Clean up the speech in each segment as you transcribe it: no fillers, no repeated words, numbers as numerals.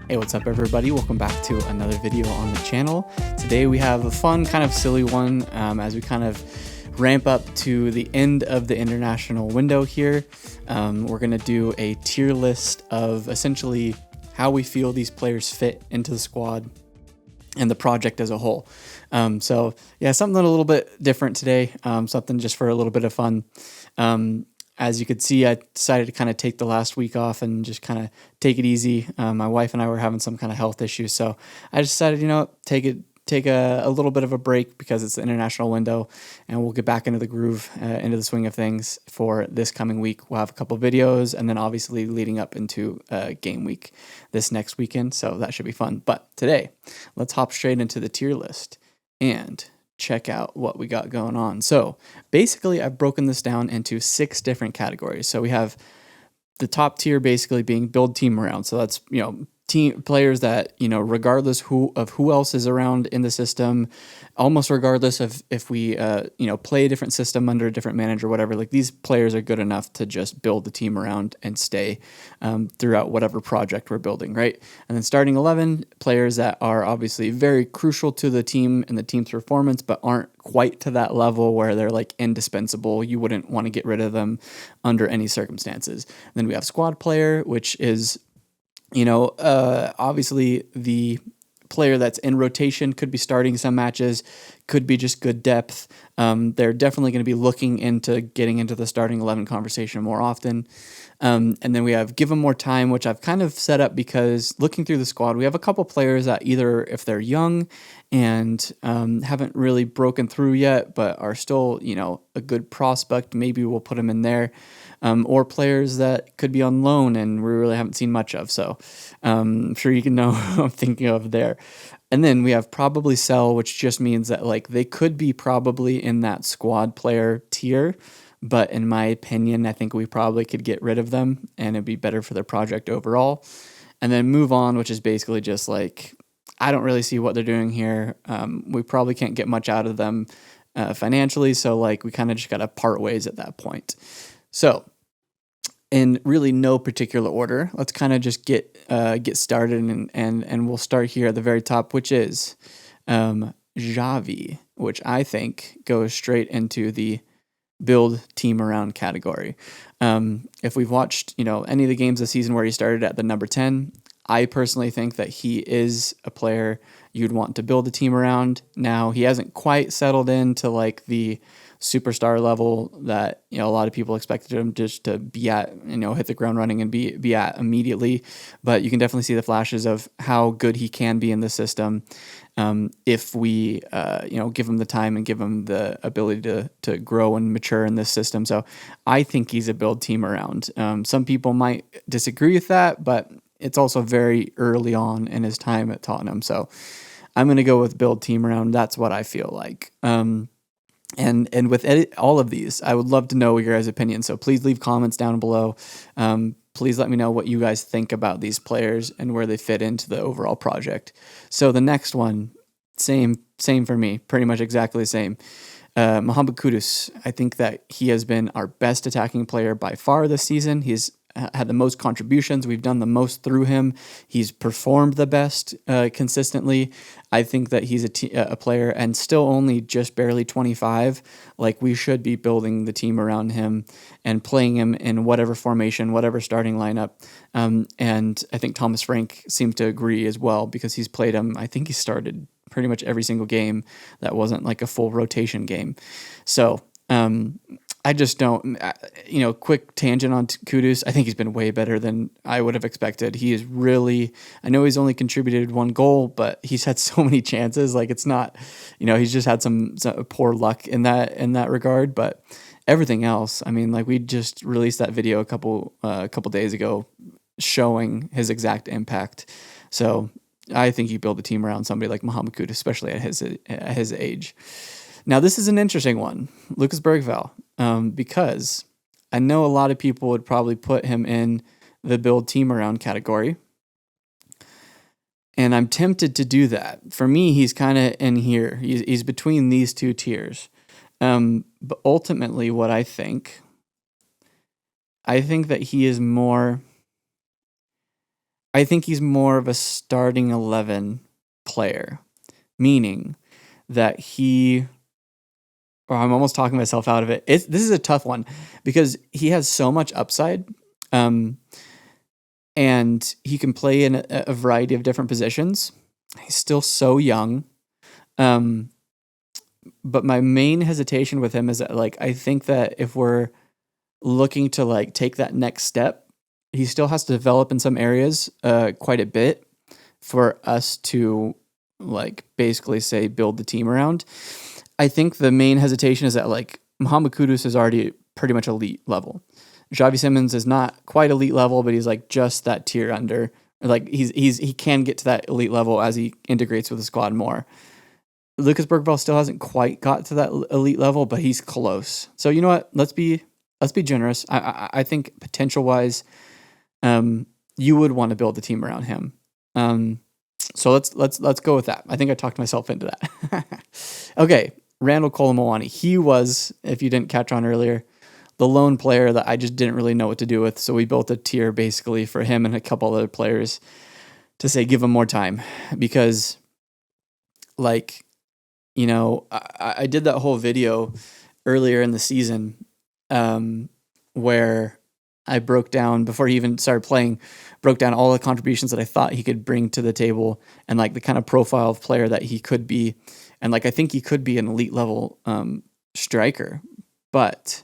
Hey, what's up everybody? Welcome back to another video on the channel. Today we have a fun, kind of silly one as we kind of ramp up to the end of the international window here. We're going to do a tier list of essentially how we feel these players fit into the squad and the project as a whole. So yeah, something a little bit different today, something just for a little bit of fun. As you could see, I decided to kind of take the last week off and just kind of take it easy. My wife and I were having some kind of health issues, so I just decided, take a little bit of a break because it's the international window, and we'll get back into the groove, into the swing of things for this coming week. We'll have a couple videos, and then obviously leading up into game week this next weekend, so that should be fun. But today, let's hop straight into the tier list and check out what we got going on. So basically, I've broken this down into 6 different categories. So we have the top tier basically being build team around. So that's, team players that, regardless who else is around in the system, almost regardless of if we play a different system under a different manager, whatever, like these players are good enough to just build the team around and stay throughout whatever project we're building, right? And then starting 11 players that are obviously very crucial to the team and the team's performance, but aren't quite to that level where they're like indispensable. You wouldn't want to get rid of them under any circumstances. And then we have squad player, which is obviously the player that's in rotation, could be starting some matches, could be just good depth. They're definitely going to be looking into getting into the starting 11 conversation more often. And then we have give them more time, which I've kind of set up because looking through the squad, we have a couple players that either if they're young and haven't really broken through yet, but are still, a good prospect, maybe we'll put them in there. Or players that could be on loan and we really haven't seen much of. So I'm sure you can know who I'm thinking of there. And then we have probably sell, which just means that like they could be probably in that squad player tier. But in my opinion, I think we probably could get rid of them and it'd be better for their project overall. And then move on, which is basically just like, I don't really see what they're doing here. We probably can't get much out of them financially. So like we kind of just got to part ways at that point. So in really no particular order, let's kind of just get started and we'll start here at the very top, which is Xavi, which I think goes straight into the build team around category. If we've watched, any of the games this season where he started at the number 10, I personally think that he is a player you'd want to build a team around. Now, he hasn't quite settled into like the superstar level that, a lot of people expected him just to be at, hit the ground running and be at immediately. But you can definitely see the flashes of how good he can be in the system if we, give him the time and give him the ability to grow and mature in this system. So I think he's a build team around. Some people might disagree with that, but it's also very early on in his time at Tottenham. So I'm going to go with build team around. That's what I feel like. And with all of these, I would love to know your guys' opinions. So please leave comments down below. Please let me know what you guys think about these players and where they fit into the overall project. So the next one, same for me, pretty much exactly the same. Mohamed Kudus, I think that he has been our best attacking player by far this season. He's had the most contributions. We've done the most through him. He's performed the best consistently. I think that he's a player and still only just barely 25. Like we should be building the team around him and playing him in whatever formation, whatever starting lineup. And I think Thomas Frank seems to agree as well because he's played him. I think he started pretty much every single game that wasn't like a full rotation game. So I just don't, quick tangent on Kudus. I think he's been way better than I would have expected. He is really, I know he's only contributed 1 goal, but he's had so many chances. Like it's not, he's just had some poor luck in that regard. But everything else, I mean, like we just released that video a couple days ago showing his exact impact. So I think you build a team around somebody like Mohamed Kudus, especially at his age. Now, this is an interesting one, Lucas Bergvall, because I know a lot of people would probably put him in the build team around category, and I'm tempted to do that. For me, he's kind of in here. He's between these 2 tiers. But ultimately, what I think that he is more I think he's more of a starting 11 player, meaning that or I'm almost talking myself out of it. This is a tough one because he has so much upside. Um, and he can play in a variety of different positions. He's still so young. Um, but my main hesitation with him is that, like, I think that if we're looking to like take that next step, he still has to develop in some areas quite a bit for us to like basically say build the team around. I think the main hesitation is that like Muhammad Kudus is already pretty much elite level. Xavi Simmons is not quite elite level, but he's like just that tier under. Like he can get to that elite level as he integrates with the squad more. Lucas Bergvall still hasn't quite got to that elite level, but he's close. So you know what? Let's be generous. I think potential wise, you would want to build the team around him. So let's go with that. I think I talked myself into that. Okay, Randall Colomawani. He was, if you didn't catch on earlier, the lone player that I just didn't really know what to do with. So we built a tier basically for him and a couple other players to say give him more time because, like, you know, I did that whole video earlier in the season where I broke down, before he even started playing, broke down all the contributions that I thought he could bring to the table and like the kind of profile of player that he could be. And like, I think he could be an elite level striker, but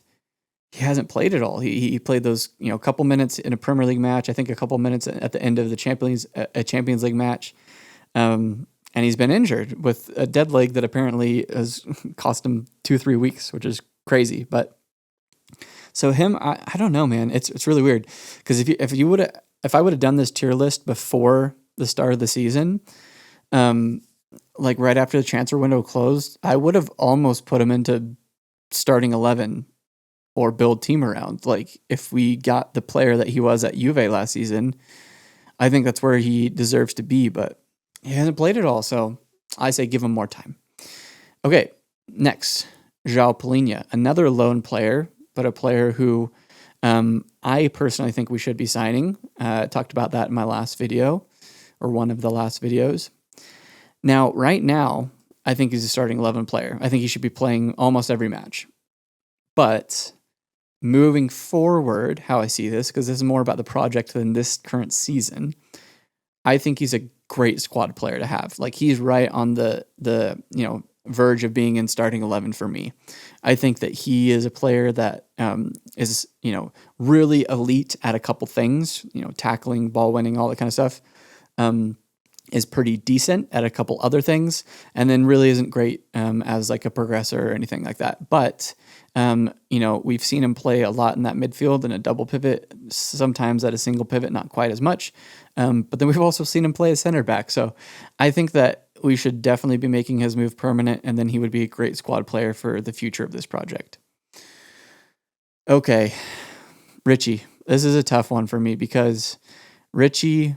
he hasn't played at all. He played those, you know, a couple minutes in a Premier League match. I think a couple minutes at the end of the Champions League match. And he's been injured with a dead leg that apparently has cost him 2-3 weeks, which is crazy. But so him, I don't know, man. It's really weird because if I would have done this tier list before the start of the season, like right after the transfer window closed, I would have almost put him into starting 11 or build team around. Like if we got the player that he was at Juve last season, I think that's where he deserves to be, but he hasn't played at all. So I say give him more time. Okay, next, João Palhinha, another lone player, but a player who I personally think we should be signing. Talked about that in my last video or one of the last videos. Now, right now, I think he's a starting 11 player. I think he should be playing almost every match. But moving forward, how I see this, because this is more about the project than this current season, I think he's a great squad player to have. Like he's right on the verge of being in starting 11 for me. I think that he is a player that is really elite at a couple things, tackling, ball winning, all that kind of stuff. Is pretty decent at a couple other things, and then really isn't great as like a progressor or anything like that. But we've seen him play a lot in that midfield in a double pivot, sometimes at a single pivot, not quite as much. But then we've also seen him play as center back. So I think that we should definitely be making his move permanent, and then he would be a great squad player for the future of this project. Okay, Richie. This is a tough one for me because Richie,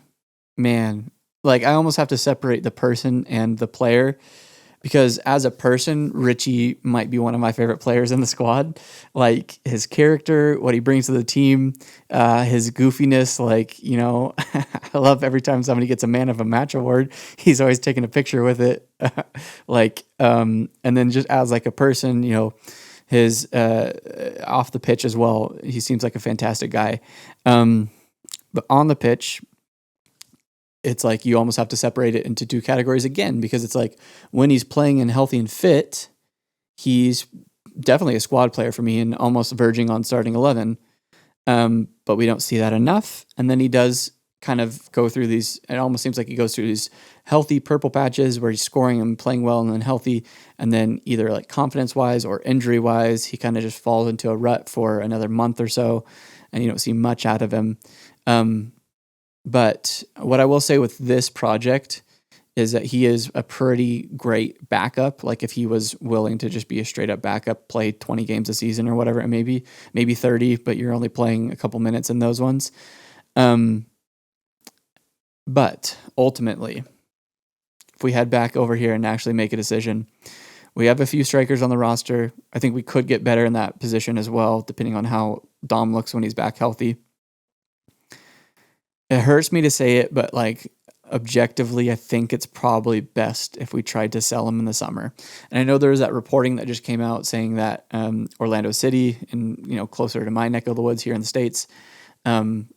man, like I almost have to separate the person and the player because as a person, Richie might be one of my favorite players in the squad. Like his character, what he brings to the team, his goofiness. Like, I love every time somebody gets a man of a match award, he's always taking a picture with it. And then just as like a person, his off the pitch as well, he seems like a fantastic guy. But on the pitch, it's like you almost have to separate it into two categories again, because it's like when he's playing and healthy and fit, he's definitely a squad player for me and almost verging on starting 11. But we don't see that enough. And then he does kind of go through these, it almost seems like he goes through these healthy purple patches where he's scoring and playing well and then healthy. And then either like confidence wise or injury wise, he kind of just falls into a rut for another month or so and you don't see much out of him. But what I will say with this project is that he is a pretty great backup. Like if he was willing to just be a straight up backup, play 20 games a season or whatever it may be, maybe 30, but you're only playing a couple minutes in those ones. But ultimately, if we head back over here and actually make a decision, we have a few strikers on the roster. I think we could get better in that position as well, depending on how Dom looks when he's back healthy. It hurts me to say it, but like objectively, I think it's probably best if we tried to sell him in the summer. And I know there was that reporting that just came out saying that Orlando City, and closer to my neck of the woods here in the States, um,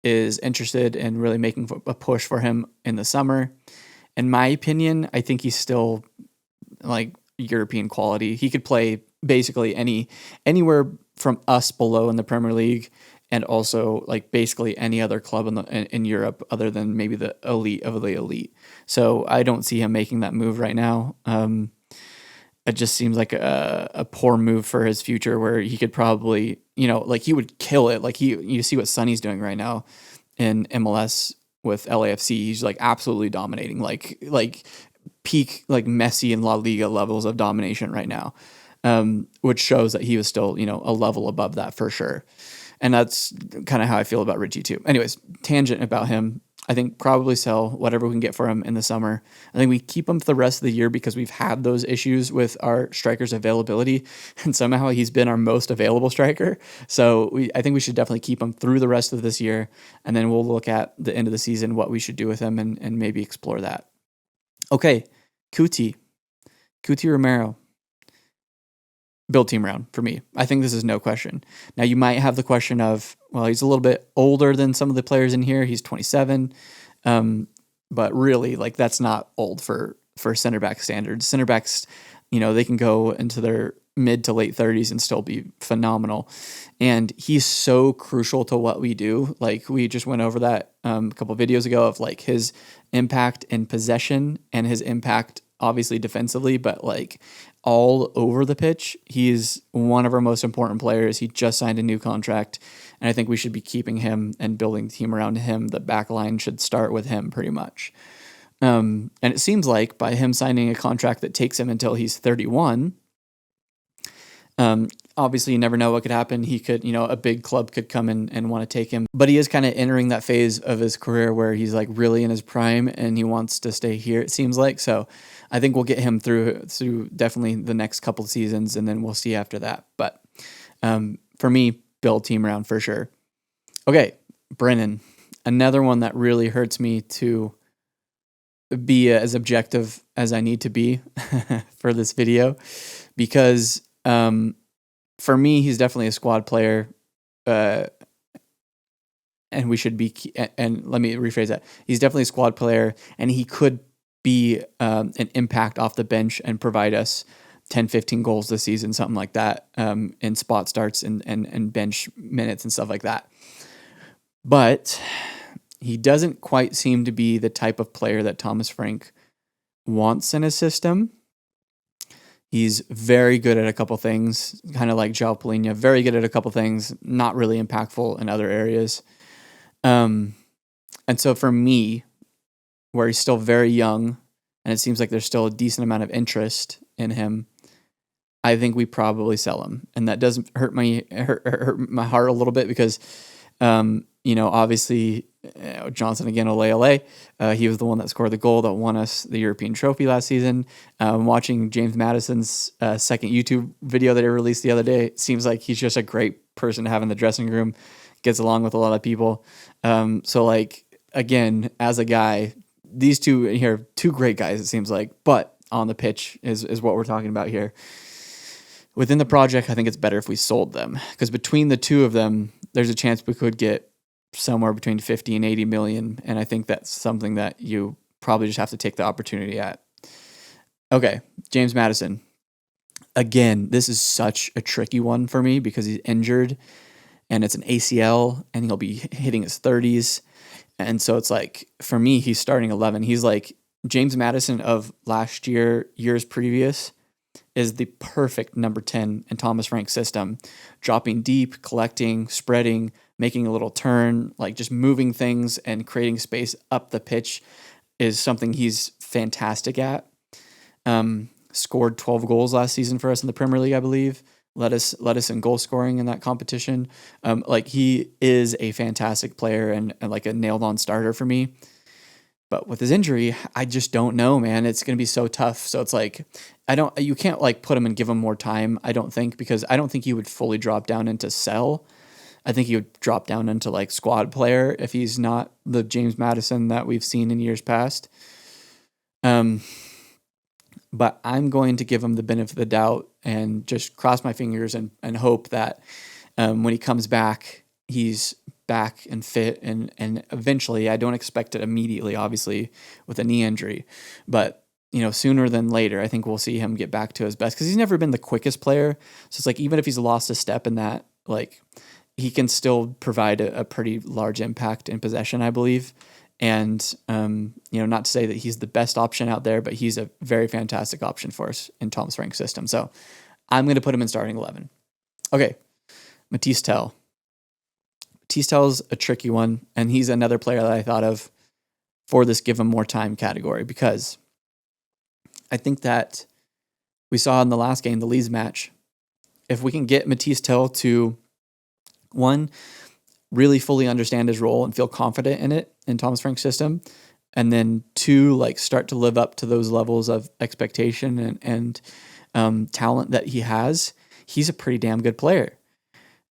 is interested in really making a push for him in the summer. In my opinion, I think he's still like European quality. He could play basically anywhere from us below in the Premier League, and also like basically any other club in Europe other than maybe the elite of the elite. So I don't see him making that move right now. It just seems like a poor move for his future, where he could probably, like he would kill it. Like you see what Sonny's doing right now in MLS with LAFC. He's like absolutely dominating, like peak like Messi and La Liga levels of domination right now, which shows that he was still, a level above that for sure. And that's kind of how I feel about Richie too. Anyways, tangent about him. I think probably sell whatever we can get for him in the summer. I think we keep him for the rest of the year because we've had those issues with our striker's availability, and somehow he's been our most available striker. So I think we should definitely keep him through the rest of this year, and then we'll look at the end of the season what we should do with him and maybe explore that. Okay, Cuti Romero. Build team around for me. I think this is no question. Now you might have the question of, well, he's a little bit older than some of the players in here. He's 27. But really, like, that's not old for center back standards. Center backs, they can go into their mid to late 30s and still be phenomenal. And he's so crucial to what we do. Like, we just went over that a couple of videos ago of like his impact in possession and his impact obviously defensively, but like all over the pitch. He's one of our most important players. He just signed a new contract, and I think we should be keeping him and building the team around him. The back line should start with him pretty much. And it seems like by him signing a contract that takes him until he's 31, obviously you never know what could happen. He could, a big club could come in and want to take him, but he is kind of entering that phase of his career where he's like really in his prime and he wants to stay here, it seems like. So I think we'll get him through definitely the next couple of seasons, and then we'll see after that. But for me, build team around for sure. Okay, Brennan, another one that really hurts me to be as objective as I need to be for this video, because for me, he's definitely a squad player, and we should be. And let me rephrase that: he's definitely a squad player, and he could be an impact off the bench and provide us 10, 15 goals this season, something like that, in spot starts and bench minutes and stuff like that. But he doesn't quite seem to be the type of player that Thomas Frank wants in his system. He's very good at a couple things, kind of like João Palhinha, very good at a couple things, not really impactful in other areas. And so for me, where he's still very young, and it seems like there's still a decent amount of interest in him, I think we probably sell him. And that doesn't hurt my heart a little bit because, obviously, Johnson again, ole. He was the one that scored the goal that won us the European trophy last season. Watching James Madison's second YouTube video that he released the other day, it seems like he's just a great person to have in the dressing room, gets along with a lot of people. So like, again, as a guy, these two here, two great guys, it seems like, but on the pitch is what we're talking about here. Within the project, I think it's better if we sold them, because between the two of them, there's a chance we could get somewhere between 50 and 80 million. And I think that's something that you probably just have to take the opportunity at. Okay, James Madison. Again, this is such a tricky one for me because he's injured and it's an ACL and he'll be hitting his 30s. And so it's like, for me, he's starting 11. He's like James Madison of last year, years previous, is the perfect number 10 in Thomas Frank's system. Dropping deep, collecting, spreading, making a little turn, like just moving things and creating space up the pitch is something he's fantastic at. Scored 12 goals last season for us in the Premier League, I believe. Led us in goal scoring in that competition. Like, he is a fantastic player and like a nailed on starter for me. But with his injury, I just don't know, man. It's going to be so tough. So it's like, you can't like put him and give him more time, I don't think, because I don't think he would fully drop down into sell. I think he would drop down into like squad player if he's not the James Madison that we've seen in years past. But I'm going to give him the benefit of the doubt and just cross my fingers and hope that when he comes back, he's back and fit. And eventually, I don't expect it immediately, obviously, with a knee injury. But, sooner than later, I think we'll see him get back to his best because he's never been the quickest player. So it's like, even if he's lost a step in that, like, he can still provide a pretty large impact in possession, I believe. And, not to say that he's the best option out there, but he's a very fantastic option for us in Thomas Frank's system. So I'm going to put him in starting 11. Okay. Matisse Tell. Matisse Tell's a tricky one, and he's another player that I thought of for this give him more time category because I think that we saw in the last game, the Leeds match, if we can get Matisse Tell to, one, really fully understand his role and feel confident in it in Thomas Frank's system, and then two, like start to live up to those levels of expectation and talent that he has, he's a pretty damn good player.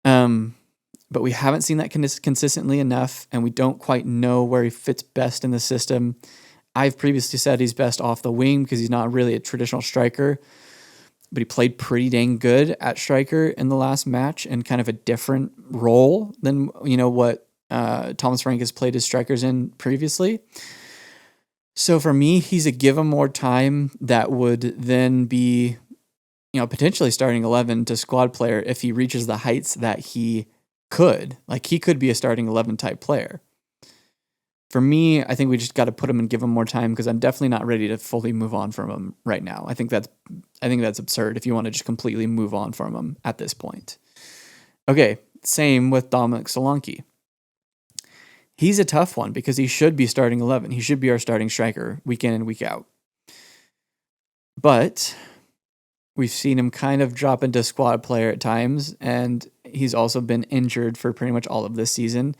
But we haven't seen that consistently enough, and we don't quite know where he fits best in the system. I've previously said he's best off the wing because he's not really a traditional striker, but he played pretty dang good at striker in the last match in kind of a different role than, what Thomas Frank has played his strikers in previously. So for me, he's a give him more time that would then be, potentially starting 11 to squad player if he reaches the heights that he could. Like, he could be a starting 11 type player. For me, I think we just got to put him and give him more time because I'm definitely not ready to fully move on from him right now. I think that's absurd if you want to just completely move on from him at this point. Okay, same with Dominic Solanke. He's a tough one because he should be starting 11. He should be our starting striker week in and week out. But we've seen him kind of drop into squad player at times, and he's also been injured for pretty much all of this season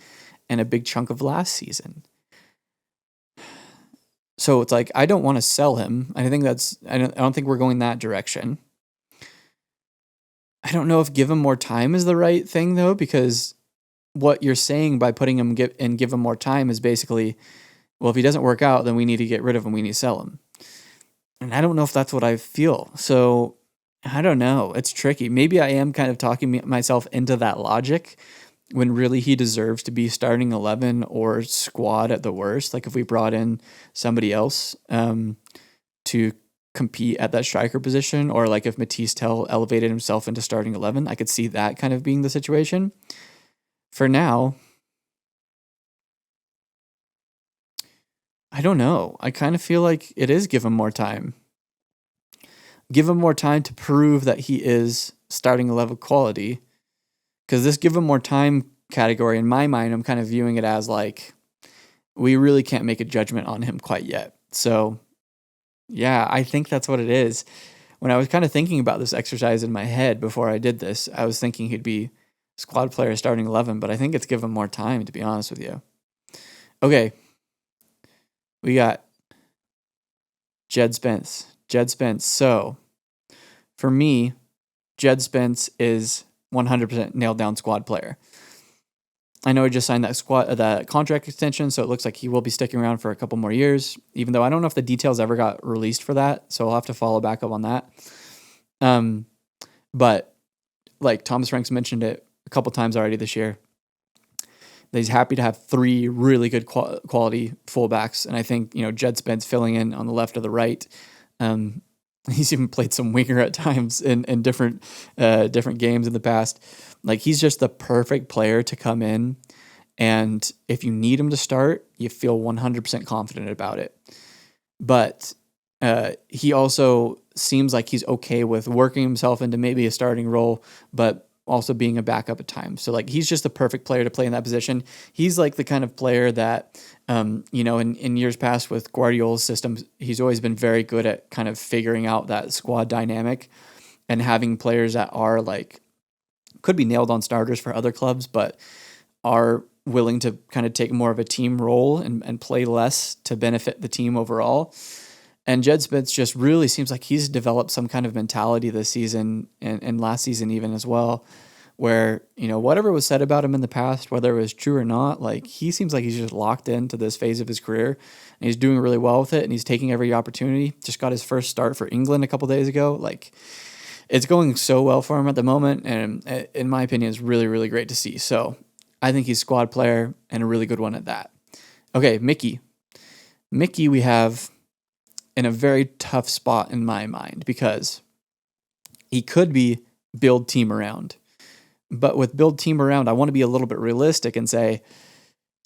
and a big chunk of last season. So it's like, I don't want to sell him. I don't think we're going that direction. I don't know if give him more time is the right thing though, because what you're saying by putting him give him more time is basically, well, if he doesn't work out, then we need to get rid of him. We need to sell him. And I don't know if that's what I feel. So I don't know. It's tricky. Maybe I am kind of talking myself into that logic when really he deserves to be starting 11 or squad at the worst. Like if we brought in somebody else to compete at that striker position, or like if Matisse Tell elevated himself into starting 11, I could see that kind of being the situation. For now, I don't know. I kind of feel like it is give him more time. Give him more time to prove that he is starting 11 quality. Because this give him more time category, in my mind, I'm kind of viewing it as like, we really can't make a judgment on him quite yet. So, yeah, I think that's what it is. When I was kind of thinking about this exercise in my head before I did this, I was thinking he'd be squad player starting 11, but I think it's give him more time, to be honest with you. Okay. We got Jed Spence. So, for me, Jed Spence is 100% nailed down squad player. I know he just signed that contract extension, so it looks like he will be sticking around for a couple more years, even though I don't know if the details ever got released for that, so I'll have to follow back up on that. But like Thomas Franks mentioned it a couple times already this year, that he's happy to have three really good quality fullbacks, and I think Jed Spence filling in on the left or the right. He's even played some winger at times in different games in the past. Like, he's just the perfect player to come in, and if you need him to start, you feel 100% confident about it. But he also seems like he's okay with working himself into maybe a starting role, but also being a backup at times. So like, he's just the perfect player to play in that position. He's like the kind of player that, in years past with Guardiola's systems, he's always been very good at kind of figuring out that squad dynamic and having players that are like, could be nailed on starters for other clubs, but are willing to kind of take more of a team role and play less to benefit the team overall. And Jed Spence just really seems like he's developed some kind of mentality this season and last season even as well, where, whatever was said about him in the past, whether it was true or not, like he seems like he's just locked into this phase of his career and he's doing really well with it and he's taking every opportunity. Just got his first start for England a couple days ago. Like it's going so well for him at the moment. And in my opinion, it's really, really great to see. So I think he's a squad player and a really good one at that. Okay, Mickey. Mickey, we have in a very tough spot in my mind because he could be build team around. But with build team around, I want to be a little bit realistic and say,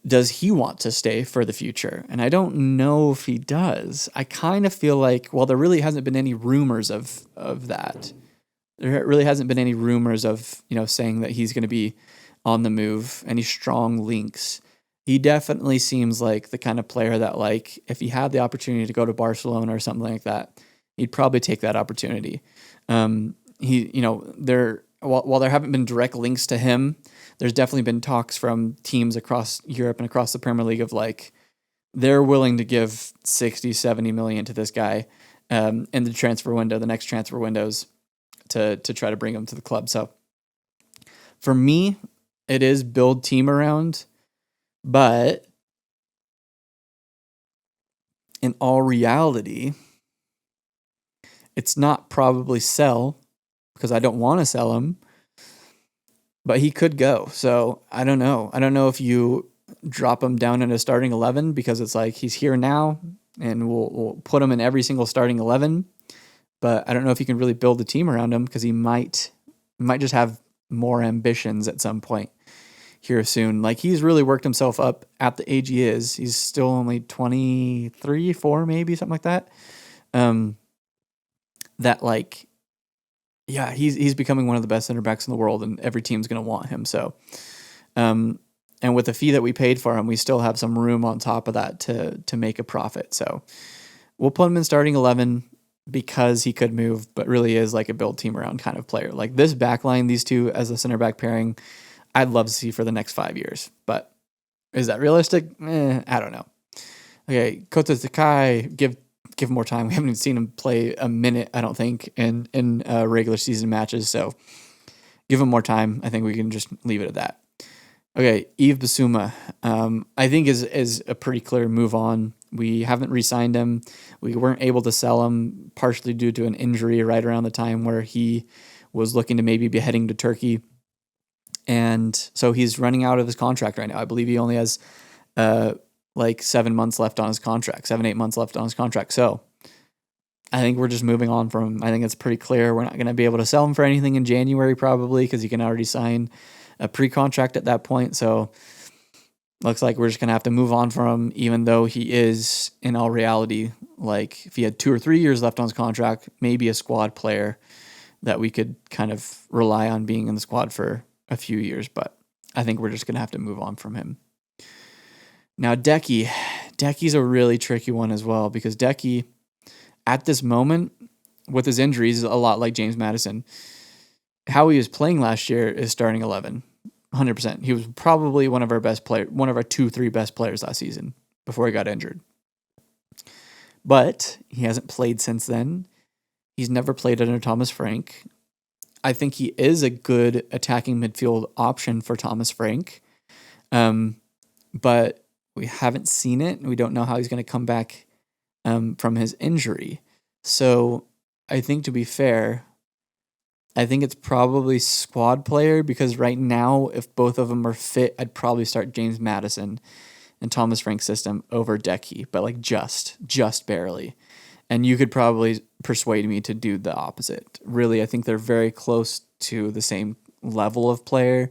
does he want to stay for the future? And I don't know if he does. I kind of feel like, well, there really hasn't been any rumors of that. There really hasn't been any rumors of, saying that he's going to be on the move, any strong links. He definitely seems like the kind of player that, like, if he had the opportunity to go to Barcelona or something like that, he'd probably take that opportunity. While there haven't been direct links to him, there's definitely been talks from teams across Europe and across the Premier League of like, they're willing to give 60, 70 million to this guy in the transfer window, the next transfer windows to try to bring him to the club. So for me, it is build team around, but in all reality, it's not probably sell because I don't want to sell him, but he could go. So I don't know. I don't know if you drop him down in a starting 11 because it's like he's here now and we'll put him in every single starting 11. But I don't know if you can really build a team around him because he might just have more ambitions at some point here soon. Like he's really worked himself up at the age he is. He's still only 23, 4 maybe, something like that. He's becoming one of the best center backs in the world, and every team's going to want him. So, and with the fee that we paid for him, we still have some room on top of that to make a profit. So, we'll put him in starting 11 because he could move, but really is like a build team around kind of player. Like this back line, these two as a center back pairing, I'd love to see for the next 5 years. But is that realistic? I don't know. Okay, Kota Sakai, give more time. We haven't even seen him play a minute, I don't think, in regular season matches. So give him more time. I think we can just leave it at that. Okay, Yves Bissouma, I think is a pretty clear move on. We haven't re-signed him. We weren't able to sell him partially due to an injury right around the time where he was looking to maybe be heading to Turkey. And so he's running out of his contract right now. I believe he only has 7 months left on his contract, 7-8 months left on his contract. So I think we're just moving on from him. I think it's pretty clear we're not going to be able to sell him for anything in January probably because you can already sign a pre-contract at that point. So looks like we're just going to have to move on from him, even though he is, in all reality, like if he had 2 or 3 years left on his contract, maybe a squad player that we could kind of rely on being in the squad for a few years. But I think we're just going to have to move on from him. Now, Decky's a really tricky one as well because Decky, at this moment, with his injuries, is a lot like James Maddison. How he was playing last year is starting 11, 100%. He was probably one of our 2-3 best players last season before he got injured. But he hasn't played since then. He's never played under Thomas Frank. I think he is a good attacking midfield option for Thomas Frank. But we haven't seen it, and we don't know how he's going to come back from his injury. So I think, to be fair, I think it's probably squad player because right now, if both of them are fit, I'd probably start James Maddison and Thomas Frank's system over Decky, but like just barely. And you could probably persuade me to do the opposite. Really, I think they're very close to the same level of player,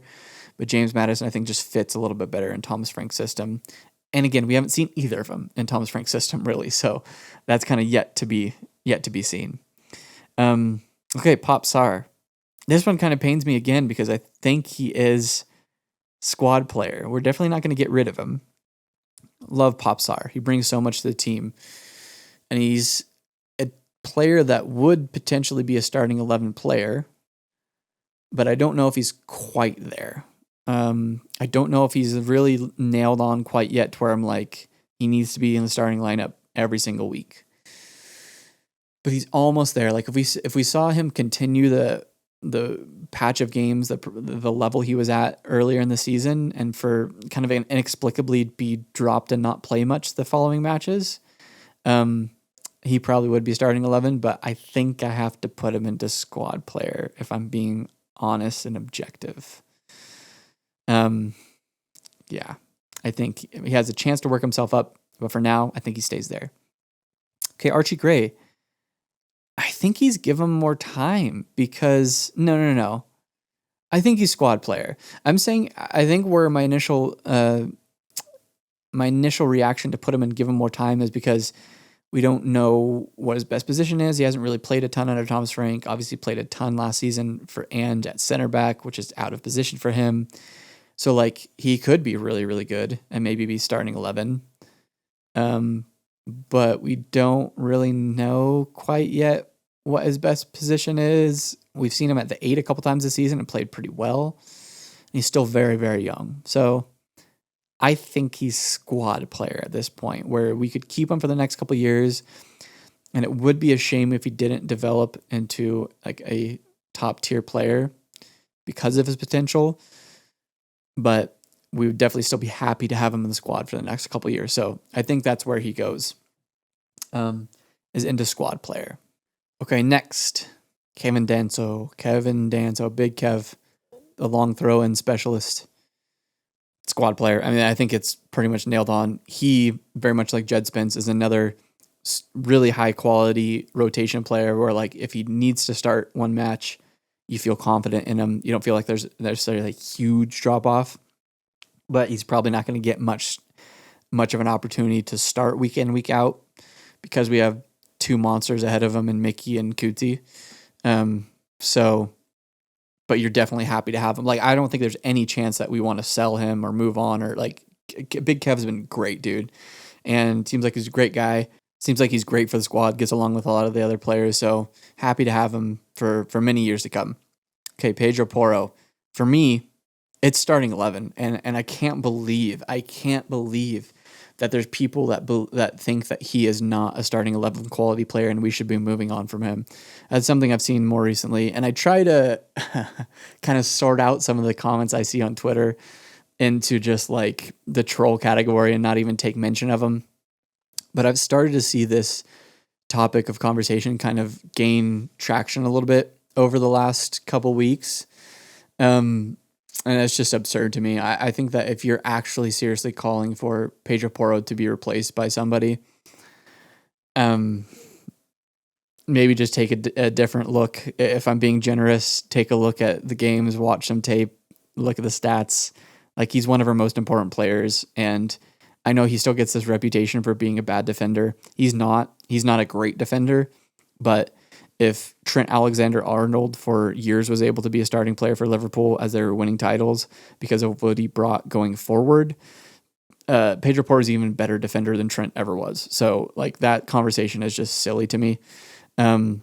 but James Maddison, I think, just fits a little bit better in Thomas Frank's system. And again, we haven't seen either of them in Thomas Frank's system, really. So that's kind of yet to be seen. Okay, Pop Sarr. This one kind of pains me again because I think he is squad player. We're definitely not going to get rid of him. Love Pop Sarr. He brings so much to the team. And he's a player that would potentially be a starting 11 player, but I don't know if he's quite there. I don't know if he's really nailed on quite yet to where I'm like, he needs to be in the starting lineup every single week. But he's almost there. Like if we saw him continue the the patch of games, the level he was at earlier in the season, and for kind of inexplicably be dropped and not play much the following matches, he probably would be starting 11. But I think I have to put him into squad player if I'm being honest and objective. Yeah, I think he has a chance to work himself up, but for now, I think he stays there. Okay, Archie Gray. I think he's given more time because no. I think he's squad player. I'm saying I think where my initial reaction to put him and give him more time is because we don't know what his best position is. He hasn't really played a ton under Thomas Frank. Obviously played a ton last season for and at center back, which is out of position for him. So like he could be really, really good and maybe be starting 11. But we don't really know quite yet what his best position is. We've seen him at the 8 a couple times this season and played pretty well. He's still very, very young. So I think he's squad player at this point where we could keep him for the next couple of years. And it would be a shame if he didn't develop into like a top tier player because of his potential. But we would definitely still be happy to have him in the squad for the next couple of years. So I think that's where he goes, is into squad player. Okay, next, Kevin Danso, Big Kev, the long throw-in specialist, squad player. I mean, I think it's pretty much nailed on. He, very much like Jed Spence, is another really high-quality rotation player where, like, if he needs to start one match, you feel confident in him. You don't feel like there's a huge drop-off, but he's probably not going to get much of an opportunity to start week in, week out because we have two monsters ahead of him in Mickey and Kuti. But you're definitely happy to have him. Like, I don't think there's any chance that we want to sell him or move on or like Big Kev's been great, dude. And seems like he's a great guy. Seems like he's great for the squad, gets along with a lot of the other players. So happy to have him for many years to come. Okay, Pedro Porro. For me, it's starting 11. And I can't believe that there's people that think that he is not a starting 11 quality player and we should be moving on from him. That's something I've seen more recently. And I try to kind of sort out some of the comments I see on Twitter into just like the troll category and not even take mention of them. But I've started to see this topic of conversation kind of gain traction a little bit over the last couple weeks. And it's just absurd to me. I think that if you're actually seriously calling for Pedro Porro to be replaced by somebody, maybe just take a different look. If I'm being generous, take a look at the games, watch some tape, look at the stats. Like, he's one of our most important players, and I know he still gets this reputation for being a bad defender. He's not a great defender, but if Trent Alexander-Arnold for years was able to be a starting player for Liverpool as they were winning titles because of what he brought going forward, Pedro Porro is even better defender than Trent ever was. So like that conversation is just silly to me. And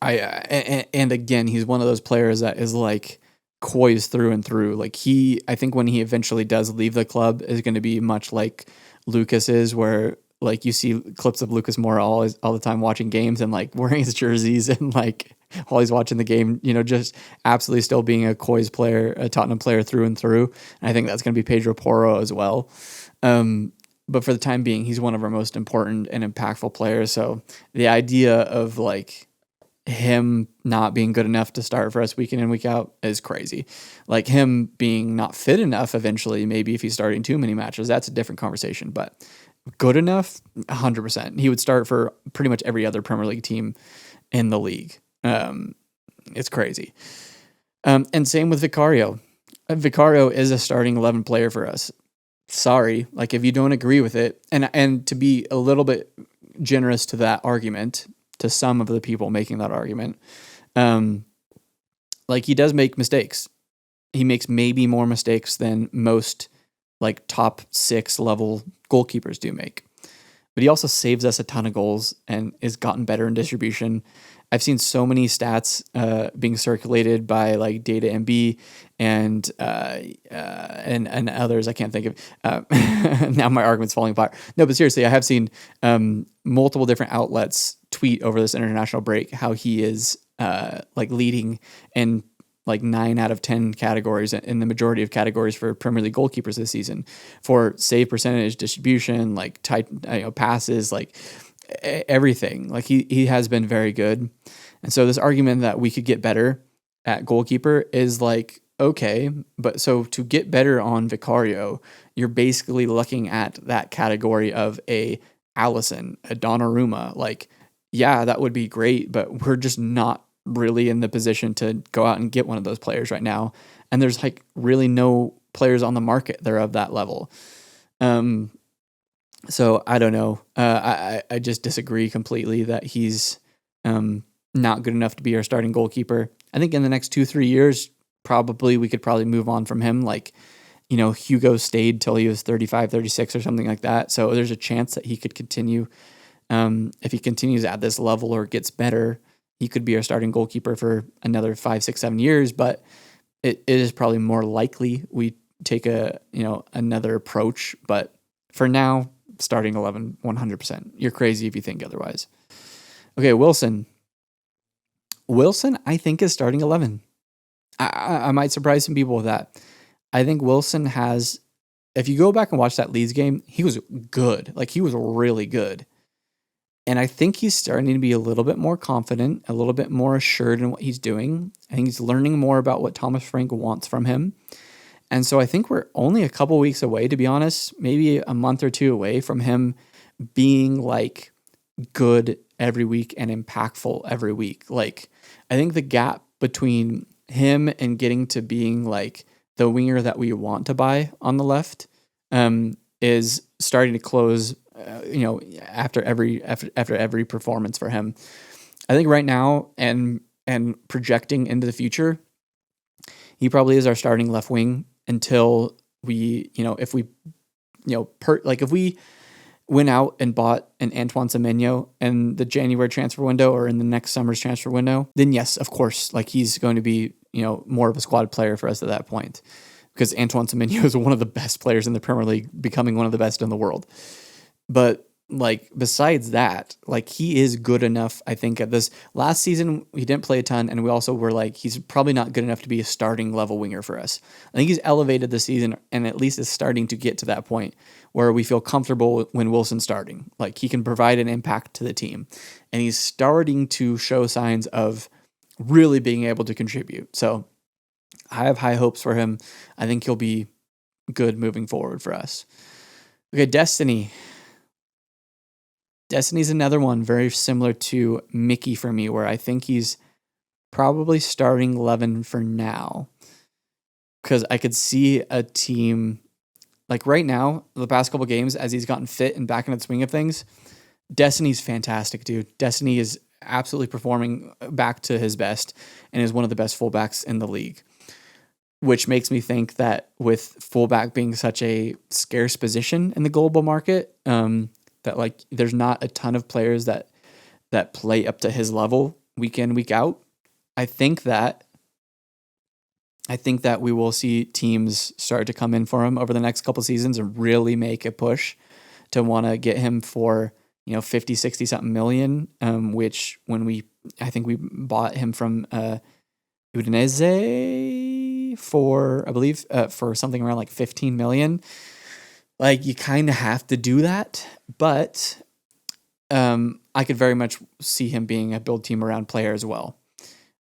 again, he's one of those players that is like coys through and through. Like I think when he eventually does leave the club is going to be much like Lucas is, where like you see clips of Lucas Moura all the time watching games and like wearing his jerseys and like while he's watching the game, just absolutely still being a coys player, a Tottenham player through and through. And I think that's going to be Pedro Porro as well. But for the time being, he's one of our most important and impactful players. So the idea of like him not being good enough to start for us week in and week out is crazy. Like him being not fit enough eventually, maybe if he's starting too many matches, that's a different conversation. But good enough, 100%. He would start for pretty much every other Premier League team in the league. It's crazy. And same with Vicario. Vicario is a starting 11 player for us. Sorry, like if you don't agree with it, and to be a little bit generous to that argument, to some of the people making that argument, like he does make mistakes. He makes maybe more mistakes than most like top 6 level goalkeepers do make. But he also saves us a ton of goals and has gotten better in distribution. I've seen so many stats being circulated by like Data MB and others I can't think of. Now my argument's falling apart. No, but seriously, I have seen multiple different outlets tweet over this international break how he is like leading in like 9 out of 10 categories in the majority of categories for Premier League goalkeepers this season, for save percentage, distribution, like tight, passes, like everything. Like he has been very good. And so this argument that we could get better at goalkeeper is like, okay, but so to get better on Vicario, you're basically looking at that category of a Allison, a Donnarumma. Like, yeah, that would be great, but we're just not really in the position to go out and get one of those players right now. And there's like really no players on the market that are of that level. So I don't know. I just disagree completely that he's not good enough to be our starting goalkeeper. I think in the next 2-3 years, we could probably move on from him. Like, Hugo stayed till he was 35, 36 or something like that. So there's a chance that he could continue. If he continues at this level or gets better, he could be our starting goalkeeper for another 5, 6, 7 years. But it is probably more likely we take another approach. But for now, starting 11, 100%. You're crazy if you think otherwise. Okay, Wilson. Wilson, I think, is starting 11. I might surprise some people with that. I think Wilson has, if you go back and watch that Leeds game, he was good. Like, he was really good. And I think he's starting to be a little bit more confident, a little bit more assured in what he's doing. I think he's learning more about what Thomas Frank wants from him. And so I think we're only a couple weeks away, to be honest, maybe a month or two away from him being like good every week and impactful every week. Like, I think the gap between him and getting to being like the winger that we want to buy on the left is starting to close, after every performance for him. I think right now and projecting into the future, he probably is our starting left wing until we, if we, if we went out and bought an Antoine Semenyo in the January transfer window or in the next summer's transfer window, then yes, of course, like he's going to be, more of a squad player for us at that point, because Antoine Semenyo is one of the best players in the Premier League, becoming one of the best in the world. But like, besides that, like, he is good enough. I think at this last season, he didn't play a ton. And we also were like, he's probably not good enough to be a starting level winger for us. I think he's elevated this season and at least is starting to get to that point where we feel comfortable when Wilson's starting. Like, he can provide an impact to the team and he's starting to show signs of really being able to contribute. So I have high hopes for him. I think he'll be good moving forward for us. Okay, Destiny. Destiny's another one very similar to Mickey for me, where I think he's probably starting 11 for now. Because I could see a team, like right now, the past couple games, as he's gotten fit and back into the swing of things, Destiny's fantastic, dude. Destiny is absolutely performing back to his best and is one of the best fullbacks in the league. Which makes me think that with fullback being such a scarce position in the global market, that like there's not a ton of players that play up to his level week in, week out. I think that we will see teams start to come in for him over the next couple seasons and really make a push to want to get him for, 50, 60 something million, which I think we bought him from Udinese for, I believe, for something around like 15 million. Like, you kind of have to do that, but I could very much see him being a build team around player as well.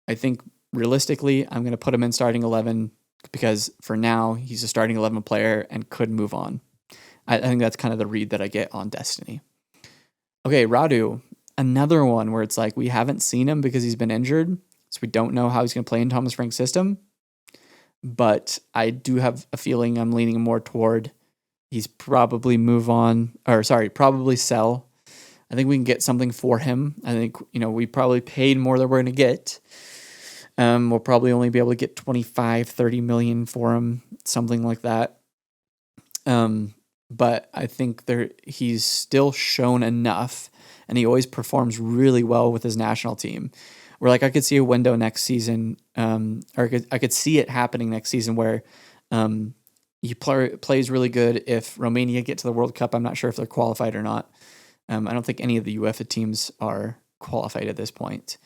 I think realistically, I'm going to put him in starting 11 because for now he's a starting 11 player and could move on. I think that's kind of the read that I get on Destiny. Okay, Radu, another one where it's like we haven't seen him because he's been injured, so we don't know how he's going to play in Thomas Frank's system. But I do have a feeling I'm leaning more toward he's probably probably sell. I think we can get something for him. I think, we probably paid more than we're going to get. We'll probably only be able to get 25, 30 million for him, something like that. But I think he's still shown enough, and he always performs really well with his national team. Where like I could see a window next season, or I could see it happening next season where he plays really good if Romania get to the World Cup. I'm not sure if they're qualified or not. I don't think any of the UEFA teams are qualified at this point.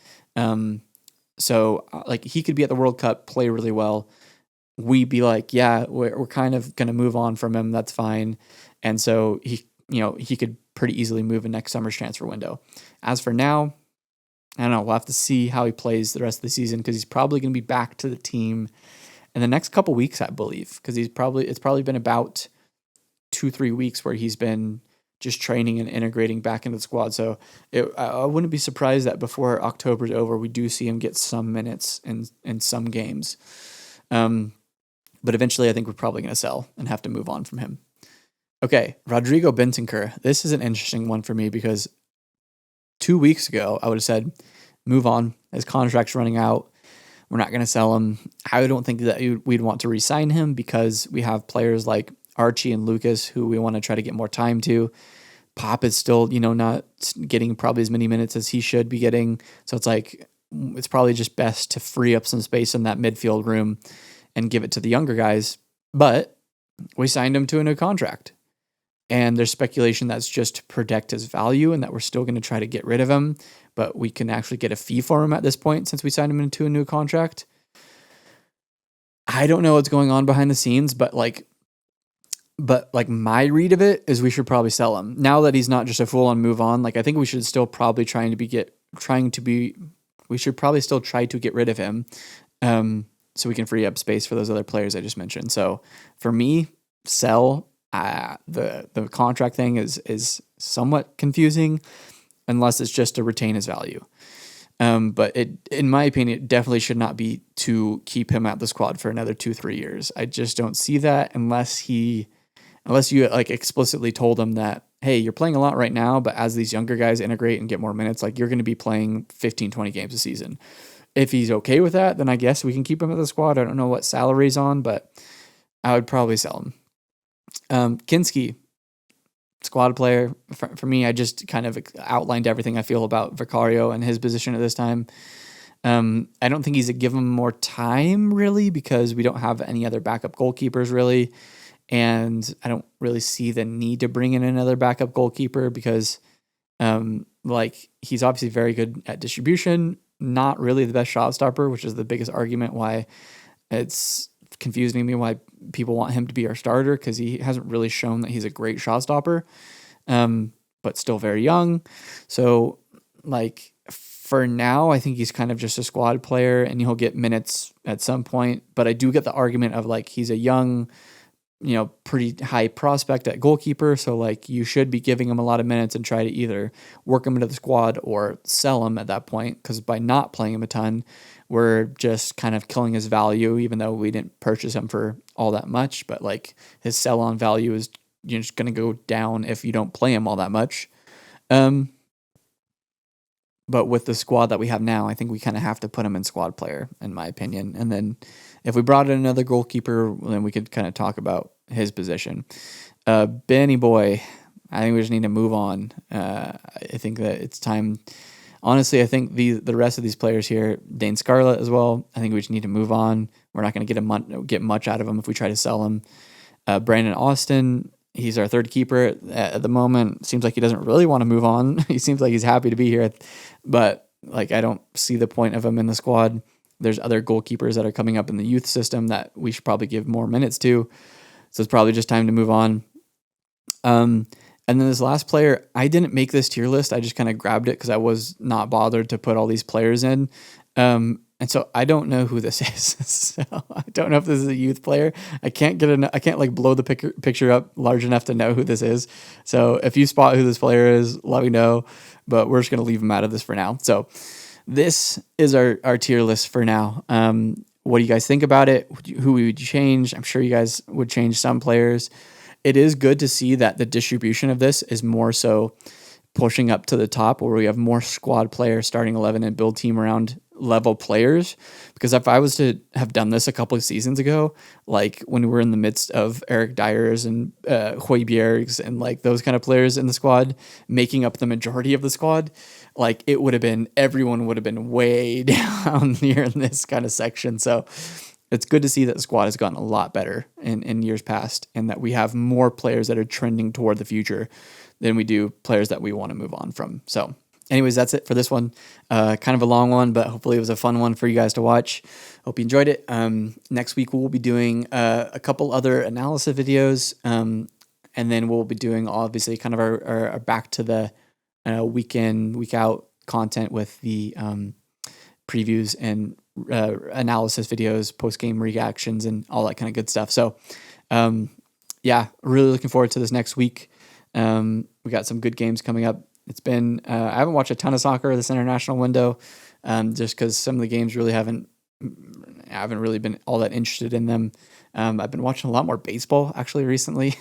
So like he could be at the World Cup, play really well. We'd be like, yeah, we're kind of going to move on from him. That's fine. And so he could pretty easily move in next summer's transfer window. As for now, I don't know. We'll have to see how he plays the rest of the season because he's probably going to be back to the team in the next couple weeks, I believe, because it's probably been about 2-3 weeks where he's been just training and integrating back into the squad. So I wouldn't be surprised that before October's over, we do see him get some minutes in some games. But eventually I think we're probably going to sell and have to move on from him. Okay, Rodrigo Bentancur. This is an interesting one for me because 2 weeks ago I would have said, move on. His contract's running out. We're not going to sell him. I don't think that we'd want to re-sign him because we have players like Archie and Lucas who we want to try to get more time to. Pop is still, not getting probably as many minutes as he should be getting. So it's probably just best to free up some space in that midfield room and give it to the younger guys. But we signed him to a new contract. And there's speculation that's just to protect his value and that we're still going to try to get rid of him, but we can actually get a fee for him at this point since we signed him into a new contract. I don't know what's going on behind the scenes, but my read of it is we should probably sell him. Now that he's not just a full-on move on, I think we should still probably we should probably still try to get rid of him. So we can free up space for those other players I just mentioned. So for me, sell. The contract thing is somewhat confusing unless it's just to retain his value. But in my opinion, it definitely should not be to keep him at the squad for another 2-3 years. I just don't see that unless you explicitly told him that, hey, you're playing a lot right now, but as these younger guys integrate and get more minutes, you're going to be playing 15, 20 games a season. If he's okay with that, then I guess we can keep him at the squad. I don't know what salary's on, but I would probably sell him. Kinski, squad player. For me, I just kind of outlined everything I feel about Vicario and his position at this time. I don't think he's a give him more time, really, because we don't have any other backup goalkeepers, really. And I don't really see the need to bring in another backup goalkeeper because, he's obviously very good at distribution, not really the best shot stopper, which is the biggest argument why it's confusing me why people want him to be our starter because he hasn't really shown that he's a great shot stopper, but still very young. So for now, I think he's kind of just a squad player and he'll get minutes at some point. But I do get the argument of he's a young, pretty high prospect at goalkeeper. So you should be giving him a lot of minutes and try to either work him into the squad or sell him at that point. Because by not playing him a ton, we're just kind of killing his value, even though we didn't purchase him for all that much. But his sell on value is just going to go down if you don't play him all that much. But with the squad that we have now, I think we kind of have to put him in squad player, in my opinion. And then if we brought in another goalkeeper, then we could kind of talk about his position. Benny boy, I think we just need to move on. I think that it's time. Honestly, I think the rest of these players here, Dane Scarlett as well, I think we just need to move on. We're not going to get much out of him if we try to sell him. Brandon Austin, he's our third keeper at the moment. Seems like he doesn't really want to move on. He seems like he's happy to be here, but I don't see the point of him in the squad. There's other goalkeepers that are coming up in the youth system that we should probably give more minutes to. So it's probably just time to move on. And then this last player, I didn't make this tier list. I just kind of grabbed it because I was not bothered to put all these players in. And so I don't know who this is. So I don't know if this is a youth player. I can't blow the picture up large enough to know who this is. So if you spot who this player is, let me know. But we're just going to leave him out of this for now. So this is our tier list for now. What do you guys think about it? Who would you change? I'm sure you guys would change some players. It is good to see that the distribution of this is more so pushing up to the top where we have more squad players, starting 11 and build team around level players. Because if I was to have done this a couple of seasons ago, when we were in the midst of Eric Dyers and Højbjergs and those kind of players in the squad, making up the majority of the squad, everyone would have been way down here in this kind of section. So it's good to see that the squad has gotten a lot better in years past and that we have more players that are trending toward the future than we do players that we want to move on from. So anyways, that's it for this one. Kind of a long one, but hopefully it was a fun one for you guys to watch. Hope you enjoyed it. Next week we'll be doing a couple other analysis videos, and then we'll be doing obviously kind of our back to the week in, week out content with the previews and analysis videos, post game reactions, and all that kind of good stuff. So, yeah, really looking forward to this next week. We got some good games coming up. It's been I haven't watched a ton of soccer this international window, just because some of the games really I haven't really been all that interested in them. I've been watching a lot more baseball actually recently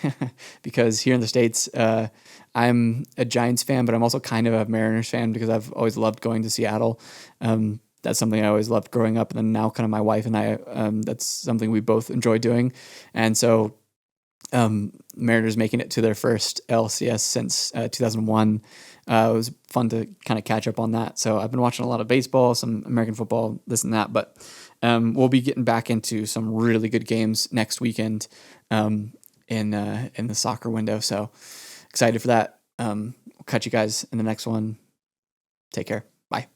because here in the States, I'm a Giants fan, but I'm also kind of a Mariners fan because I've always loved going to Seattle. That's something I always loved growing up. And then now kind of my wife and I, that's something we both enjoy doing. And so Mariners making it to their first LCS since 2001. It was fun to kind of catch up on that. So I've been watching a lot of baseball, some American football, this and that. But we'll be getting back into some really good games next weekend in the soccer window. So excited for that. We'll catch you guys in the next one. Take care. Bye.